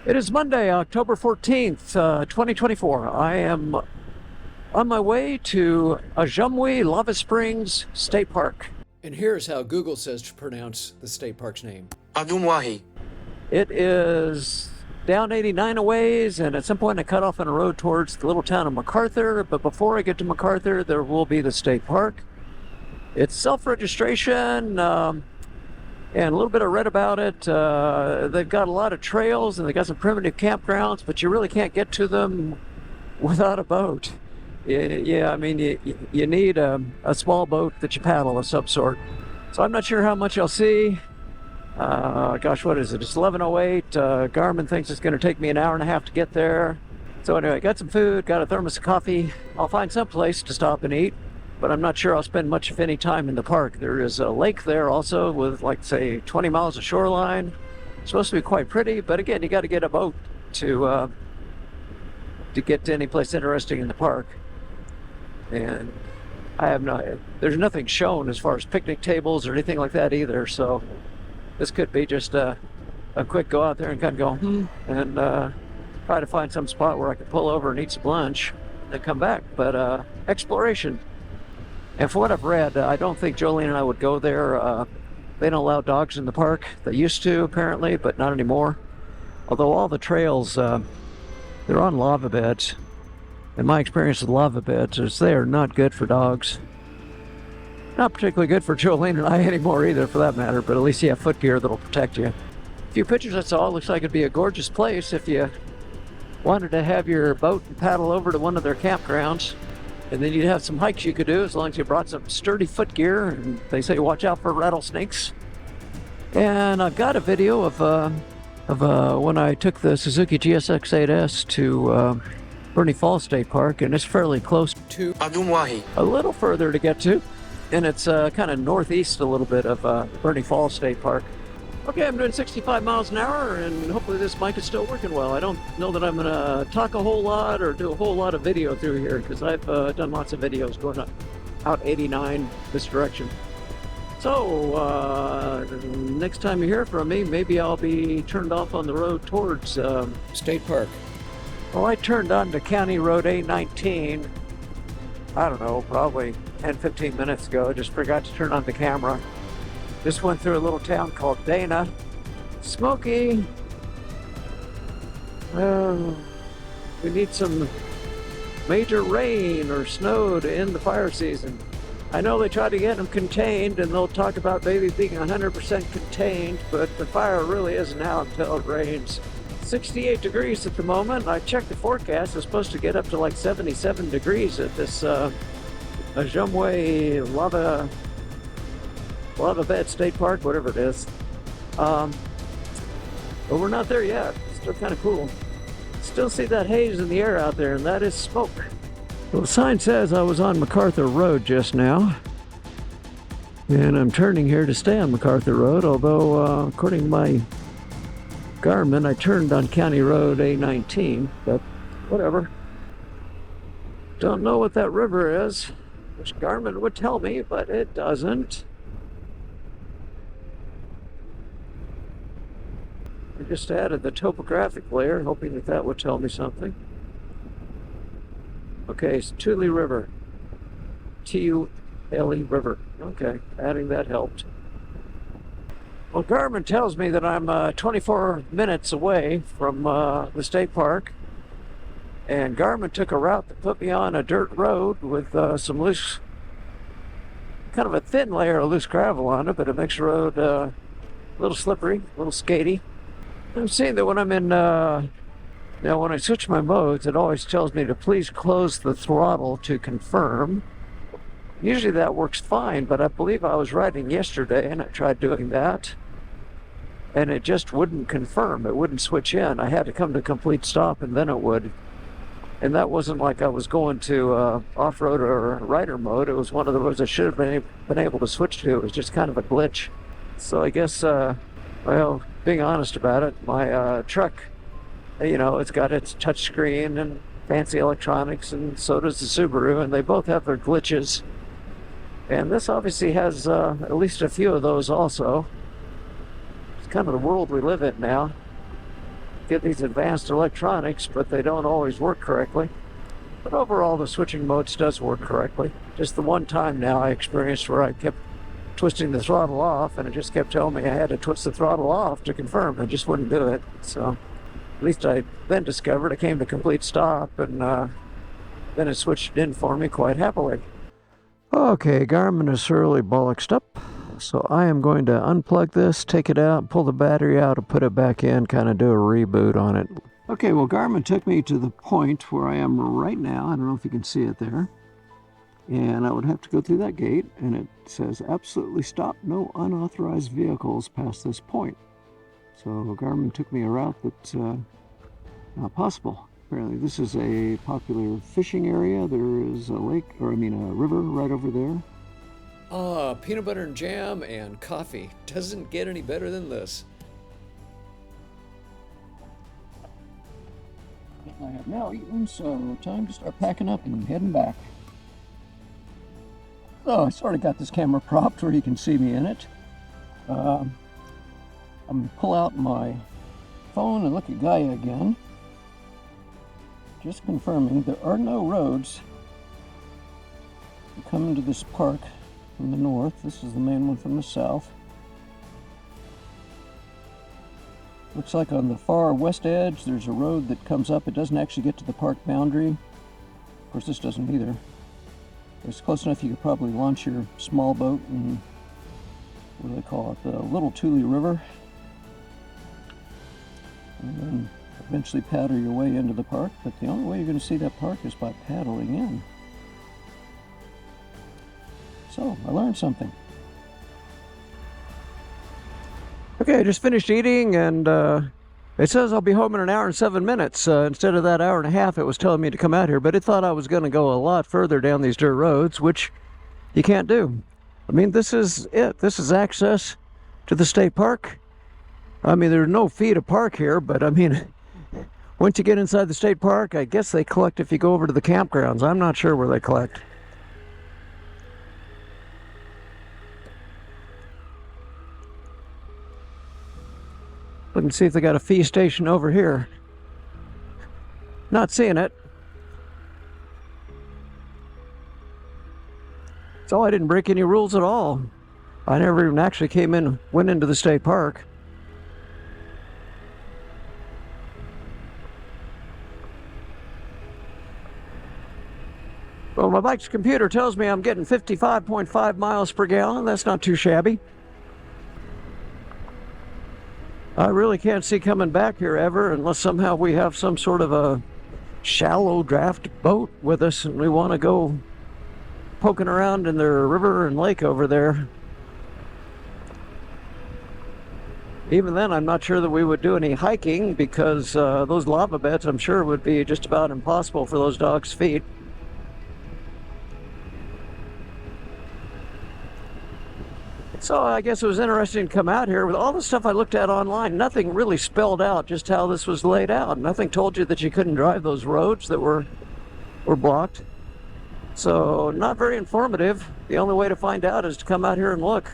It is Monday, October 14th, 2024. I am on my way to Ajumwahi Lava Springs State Park. And here's how Google says to pronounce the state park's name. Ajumwahi. It is down 89 a ways, and at some point I cut off on a road towards the little town of MacArthur, but before I get to MacArthur, there will be the state park. It's self-registration, and a little bit I read about it. They've got a lot of trails and they've got some primitive campgrounds, but you really can't get to them without a boat. Yeah, I mean, you need a small boat that you paddle of some sort. So I'm not sure how much I'll see. Gosh, what is it? It's 11:08. Garmin thinks it's going to take me an hour and a half to get there. So anyway, got some food, got a thermos of coffee. I'll find some place to stop and eat, but I'm not sure I'll spend much of any time in the park. There is a lake there also with, like, say, 20 miles of shoreline. It's supposed to be quite pretty, but again, you got to get a boat to get to any place interesting in the park. And I have there's nothing shown as far as picnic tables or anything like that either, so this could be just a quick go out there and kind of go, and try to find some spot where I can pull over and eat some lunch and come back. But exploration. And for what I've read, I don't think Joline and I would go there. They don't allow dogs in the park. They used to, apparently, but not anymore. Although all the trails, they're on lava beds. And my experience with lava beds is they are not good for dogs. Not particularly good for Joline and I anymore either, for that matter, but at least you have foot gear that'll protect you. A few pictures I saw, looks like it'd be a gorgeous place if you wanted to have your boat and paddle over to one of their campgrounds. And then you'd have some hikes you could do as long as you brought some sturdy foot gear, and they say watch out for rattlesnakes. And I've got a video of when I took the Suzuki GSX-8S to Bernie Falls State Park, and it's fairly close to Ajumwahi. a little further to get to, and it's kind of northeast a little bit of Bernie Falls State Park. Okay, I'm doing 65 miles an hour, and hopefully this mic is still working well. I don't know that I'm going to talk a whole lot or do a whole lot of video through here, because I've done lots of videos going out 89 this direction. So, next time you hear from me, maybe I'll be turned off on the road towards State Park. Well, I turned onto County Road A19, I don't know, probably 10-15 minutes ago. I just forgot to turn on the camera. Just went through a little town called Dana. Smoky. We need some major rain or snow to end the fire season. I know they try to get them contained, and they'll talk about maybe being 100% contained, but the fire really isn't out until it rains. 68 degrees at the moment. I checked the forecast. It's supposed to get up to like 77 degrees at this Ajumwahi Lava Bed State Park, whatever it is. But we're not there yet. It's still kind of cool. Still see that haze in the air out there, and that is smoke. Well, the sign says I was on MacArthur Road just now, and I'm turning here to stay on MacArthur Road, although according to my Garmin, I turned on County Road A19, but whatever. Don't know what that river is, which Garmin would tell me, but it doesn't. I just added the topographic layer, hoping that that would tell me something. Okay, it's Tule River. T-U-L-E River. Okay, adding that helped. Well, Garmin tells me that I'm 24 minutes away from the state park. And Garmin took a route that put me on a dirt road with some loose, kind of a thin layer of loose gravel on it, but it makes the road a little slippery, a little skatey. I'm seeing that when I'm in, now when I switch my modes, it always tells me to please close the throttle to confirm. Usually that works fine, but I believe I was riding yesterday and I tried doing that, and it just wouldn't confirm. It wouldn't switch in. I had to come to complete stop and then it would. And that wasn't like I was going to off-road or rider mode. It was one of the roads I should have been able to switch to. It was just kind of a glitch. So I guess, well, being honest about it, my truck, you know, it's got its touchscreen and fancy electronics, and so does the Subaru, and they both have their glitches. And this obviously has at least a few of those also. It's kind of the world we live in now. get these advanced electronics, but they don't always work correctly. But overall, the switching modes does work correctly. Just the one time now I experienced where I kept twisting the throttle off, and it just kept telling me I had to twist the throttle off to confirm. I just wouldn't do it. So at least I then discovered it came to complete stop, and then it switched in for me quite happily. Okay, Garmin is thoroughly bollocksed up, so I am going to unplug this, take it out, pull the battery out, and put it back in, kind of do a reboot on it. Okay, well, Garmin took me to the point where I am right now. I don't know if you can see it there. And I would have to go through that gate, and it says absolutely stop, no unauthorized vehicles past this point. So Garmin took me a route that's not possible. Apparently this is a popular fishing area. There is a lake, or I mean a river right over there. Peanut butter and jam and coffee. Doesn't get any better than this. I have now eaten, so time to start packing up and heading back. So I sort of got this camera propped where you can see me in it. I'm going to pull out my phone and look at Gaia again. Just confirming there are no roads that come into this park from the north. This is the main one from the south. Looks like on the far west edge there's a road that comes up. It doesn't actually get to the park boundary. Of course this doesn't either. It's close enough you could probably launch your small boat in, what do they call it, the Little Tule River. And then eventually paddle your way into the park. But the only way you're going to see that park is by paddling in. So, I learned something. Okay, I just finished eating, and it says I'll be home in an hour and 7 minutes. Instead of that hour and a half it was telling me to come out here, but it thought I was going to go a lot further down these dirt roads, which you can't do. I mean, this is it. This is access to the state park. I mean, there are no fee to park here, but I mean, once you get inside the state park, I guess they collect if you go over to the campgrounds. I'm not sure where they collect. Look and see if they got a fee station over here. Not seeing it. So I didn't break any rules at all. I never even actually went into the state park. Well, my bike's computer tells me I'm getting 55.5 miles per gallon. That's not too shabby. I really can't see coming back here ever unless somehow we have some sort of a shallow draft boat with us and we want to go poking around in their river and lake over there. Even then, I'm not sure that we would do any hiking because those lava beds, I'm sure, would be just about impossible for those dogs' feet. So I guess it was interesting to come out here. With all the stuff I looked at online, nothing really spelled out just how this was laid out. Nothing told you that you couldn't drive those roads that were blocked. So not very informative. The only way to find out is to come out here and look.